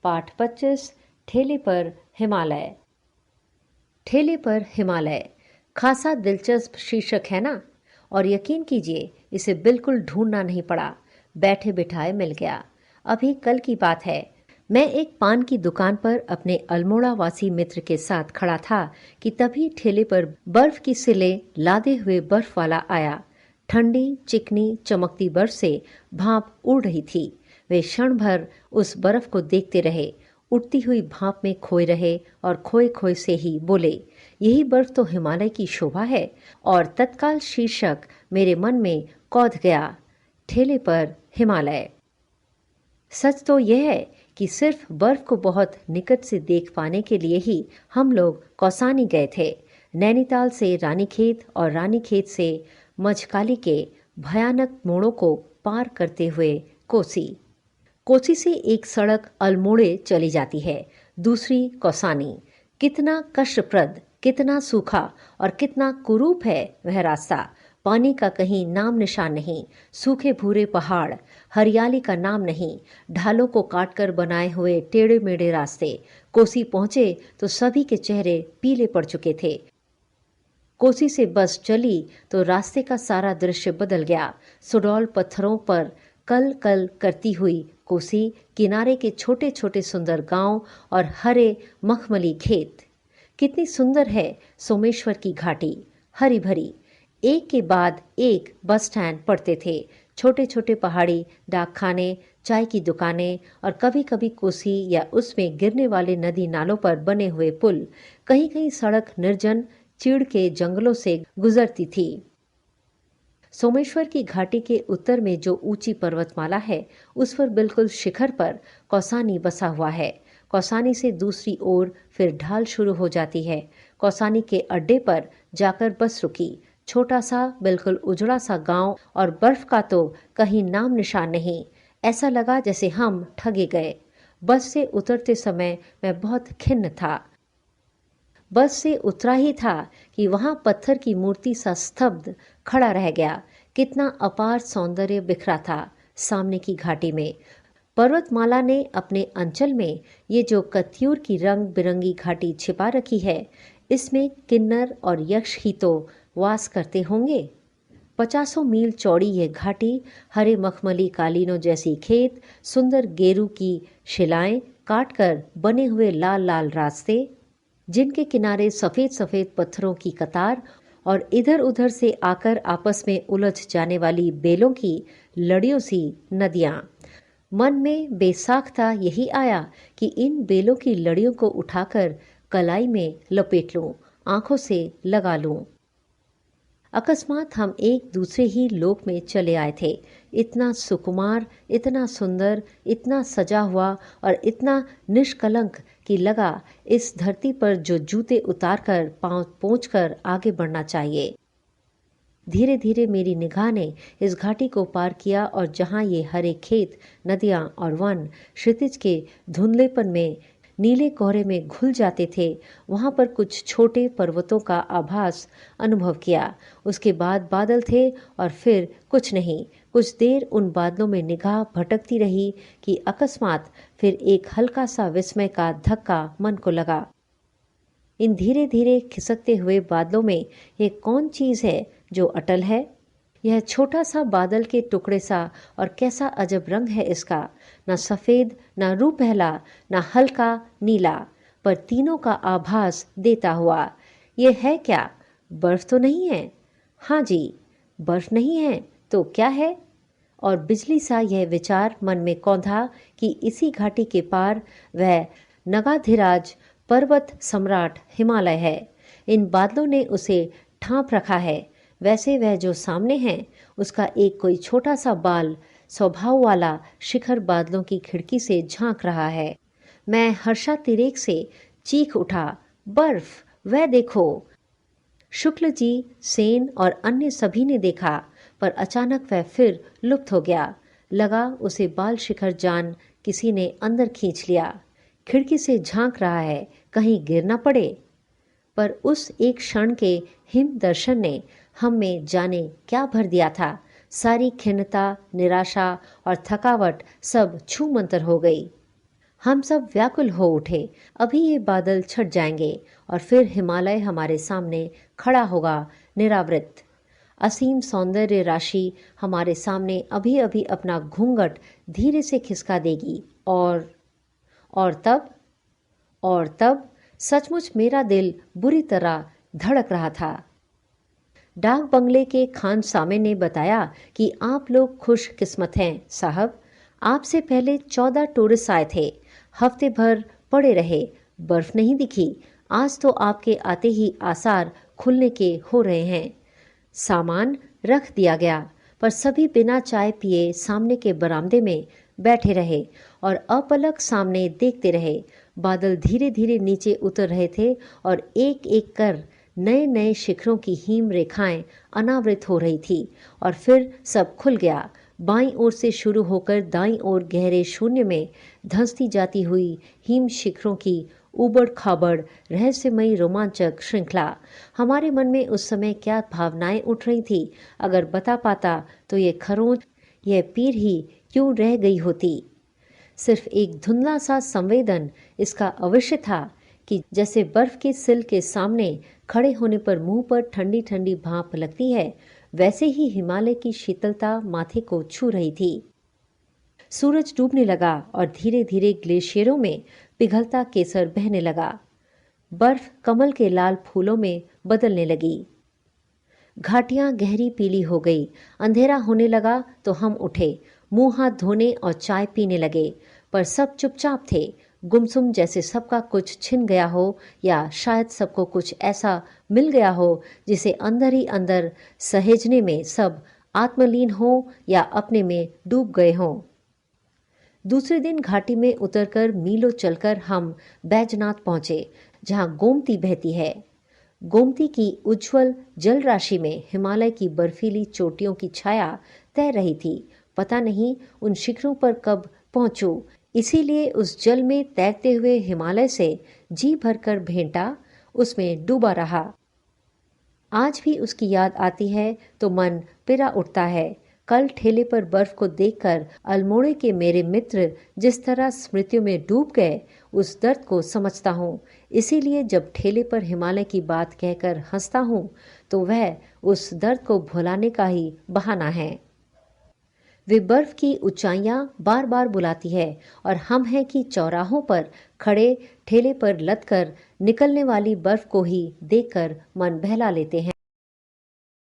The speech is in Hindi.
पाठ 25। ठेले पर हिमालय। ठेले पर हिमालय खासा दिलचस्प शीर्षक है ना। और यकीन कीजिए इसे बिल्कुल ढूंढना नहीं पड़ा, बैठे बिठाए मिल गया। अभी कल की बात है, मैं एक पान की दुकान पर अपने अल्मोड़ा वासी मित्र के साथ खड़ा था कि तभी ठेले पर बर्फ की सिले लादे हुए बर्फ वाला आया। ठंडी चिकनी चमकती बर्फ से भाप उड़ रही थी। वे क्षण भर उस बर्फ को देखते रहे, उड़ती हुई भाप में खोए रहे और खोए खोए से ही बोले, यही बर्फ तो हिमालय की शोभा है। और तत्काल शीर्षक मेरे मन में कौंध गया, ठेले पर हिमालय। सच तो यह है कि सिर्फ बर्फ को बहुत निकट से देख पाने के लिए ही हम लोग कौसानी गए थे। नैनीताल से रानीखेत और रानीखेत से मझकाली के भयानक मोड़ों को पार करते हुए कोसी। कोसी से एक सड़क अल्मोड़े चली जाती है, दूसरी कौसानी। कितना कष्टप्रद, कितना सूखा और कितना कुरूप है वह रास्ता। पानी का कहीं नाम निशान नहीं, सूखे भूरे पहाड़, हरियाली का नाम नहीं, ढालों को काटकर बनाए हुए टेढ़े मेढ़े रास्ते। कोसी पहुंचे तो सभी के चेहरे पीले पड़ चुके थे। कोसी से बस चली तो रास्ते का सारा दृश्य बदल गया। सुडौल पत्थरों पर कल कल करती हुई कोसी, किनारे के छोटे छोटे सुंदर गांव और हरे मखमली खेत। कितनी सुंदर है सोमेश्वर की घाटी, हरी भरी। एक के बाद एक बस स्टैंड पड़ते थे, छोटे छोटे पहाड़ी डाकखाने, चाय की दुकानें और कभी कभी कोसी या उसमें गिरने वाले नदी नालों पर बने हुए पुल। कहीं कहीं सड़क निर्जन चीड़ के जंगलों से गुजरती थी। सोमेश्वर की घाटी के उत्तर में जो ऊंची पर्वतमाला है, उस पर बिल्कुल शिखर पर कौसानी बसा हुआ है। कौसानी से दूसरी ओर फिर ढाल शुरू हो जाती है। कौसानी के अड्डे पर जाकर बस रुकी। छोटा सा बिल्कुल उजड़ा सा गांव, और बर्फ का तो कहीं नाम निशान नहीं। ऐसा लगा जैसे हम ठगे गए। बस से उतरते समय मैं बहुत खिन्न था। बस से उतरा ही था कि वहां पत्थर की मूर्ति सा स्तब्ध खड़ा रह गया। कितना अपार सौंदर्य बिखरा था सामने की घाटी में। पर्वतमाला ने अपने अंचल में ये जो कत्यूर की रंग बिरंगी घाटी छिपा रखी है, इसमें किन्नर और यक्ष ही तो वास करते होंगे। 50 मील चौड़ी यह घाटी, हरे मखमली कालीनों जैसी खेत, सुंदर गेरू की शिलाएं काटकर बने हुए लाल लाल रास्ते, जिनके किनारे सफेद सफेद पत्थरों की कतार और इधर उधर से आकर आपस में उलझ जाने वाली बेलों की लड़ियों सी नदियां। मन में बेसाख्ता यही आया कि इन बेलों की लड़ियों को उठाकर कलाई में लपेट लूं, आंखों से लगा लूं। अकस्मात हम एक दूसरे ही लोक में चले आए थे। इतना सुकुमार, इतना सुंदर, इतना सजा हुआ और इतना निष्कलंक कि लगा इस धरती पर जो जूते उतारकर पांव पोंछकर आगे बढ़ना चाहिए। धीरे धीरे मेरी निगाह ने इस घाटी को पार किया, और जहां ये हरे खेत, नदियां और वन क्षितिज के धुंधलेपन में नीले कोहरे में घुल जाते थे, वहां पर कुछ छोटे पर्वतों का आभास अनुभव किया। उसके बाद बादल थे और फिर कुछ नहीं। कुछ देर उन बादलों में निगाह भटकती रही कि अकस्मात फिर एक हल्का सा विस्मय का धक्का मन को लगा। इन धीरे धीरे खिसकते हुए बादलों में ये कौन चीज है जो अटल है? यह छोटा सा बादल के टुकड़े सा, और कैसा अजब रंग है इसका। न सफेद, न रूपहला, न हल्का नीला, पर तीनों का आभास देता हुआ। यह है क्या? बर्फ तो नहीं है? हाँ जी, बर्फ नहीं है तो क्या है? और बिजली सा यह विचार मन में कौंधा कि इसी घाटी के पार वह नगाधिराज पर्वत सम्राट हिमालय है। इन बादलों ने उसे ढांप रखा है। वैसे वह जो सामने है, उसका एक कोई छोटा सा बाल स्वभाव वाला शिखर बादलों की खिड़की से झांक रहा है। मैं हर्षातिरेक से चीख उठा, बर्फ, वह देखो। शुक्ल जी, सेन और अन्य सभी ने देखा, पर अचानक वह फिर लुप्त हो गया। लगा उसे बाल शिखर जान किसी ने अंदर खींच लिया। खिड़की से झांक रहा है, कहीं गिर न पड़े। पर उस एक क्षण के हिम दर्शन ने हम में जाने क्या भर दिया था। सारी खिन्नता, निराशा और थकावट सब छूमंतर हो गई। हम सब व्याकुल हो उठे। अभी ये बादल छट जाएंगे और फिर हिमालय हमारे सामने खड़ा होगा, निरावृत। असीम सौंदर्य राशि हमारे सामने अभी अभी अपना घूंघट धीरे से खिसका देगी। और तब और तब सचमुच मेरा दिल बुरी तरह धड़क रहा था। डाक बंगले के खान सामे ने बताया कि आप लोग खुशकिस्मत हैं साहब। आपसे पहले 14 टूरिस्ट आए थे, हफ्ते भर पड़े रहे, बर्फ नहीं दिखी। आज तो आपके आते ही आसार खुलने के हो रहे हैं। सामान रख दिया गया, पर सभी बिना चाय पिए सामने के बरामदे में बैठे रहे और अपलक सामने देखते रहे। बादल धीरे धीरे नीचे उतर रहे थे और एक एक कर नए नए शिखरों की हिम रेखाएं अनावृत हो रही थी और फिर सब खुल गया। बाईं ओर से शुरू होकर दाईं ओर गहरे शून्य में धंसती जाती हुई हिम शिखरों की उबड़ खाबड़ रहस्यमयी रोमांचक श्रृंखला। हमारे मन में उस समय क्या भावनाएं उठ रही थी, अगर बता पाता तो ये खरोंच, यह पीर ही क्यों रह गई होती। सिर्फ एक धुंधला सा संवेदन इसका अवश्य था कि जैसे बर्फ के सिल के सामने खड़े होने पर मुंह पर ठंडी ठंडी भाप लगती है, वैसे ही हिमालय की शीतलता माथे को छू रही थी। सूरज डूबने लगा और धीरे धीरे ग्लेशियरों में पिघलता केसर बहने लगा। बर्फ कमल के लाल फूलों में बदलने लगी। घाटियां गहरी पीली हो गई। अंधेरा होने लगा तो हम उठे, मुंह हाथ धोने और चाय पीने लगे, पर सब चुपचाप थे, गुमसुम, जैसे सबका कुछ छिन गया हो या शायद सबको कुछ ऐसा मिल गया हो जिसे अंदर ही अंदर सहेजने में सब आत्मलीन हो या अपने में डूब गए हों। दूसरे दिन घाटी में उतरकर मीलों चलकर हम बैजनाथ पहुंचे, जहां गोमती बहती है। गोमती की उज्जवल जल राशि में हिमालय की बर्फीली चोटियों की छाया तैर रही थी। पता नहीं उन शिखरों पर कब पहुंचूं, इसीलिए उस जल में तैरते हुए हिमालय से जी भरकर भेंटा उसमें डूबा रहा। आज भी उसकी याद आती है तो मन पिरा उठता है। कल ठेले पर बर्फ को देखकर अल्मोड़े के मेरे मित्र जिस तरह स्मृतियों में डूब गए, उस दर्द को समझता हूँ। इसीलिए जब ठेले पर हिमालय की बात कहकर हंसता हूँ तो वह उस दर्द को भुलाने का ही बहाना है। वे बर्फ की ऊंचाइयां बार बार बुलाती है और हम हैं कि चौराहों पर खड़े ठेले पर लदकर निकलने वाली बर्फ को ही देखकर मन बहला लेते हैं।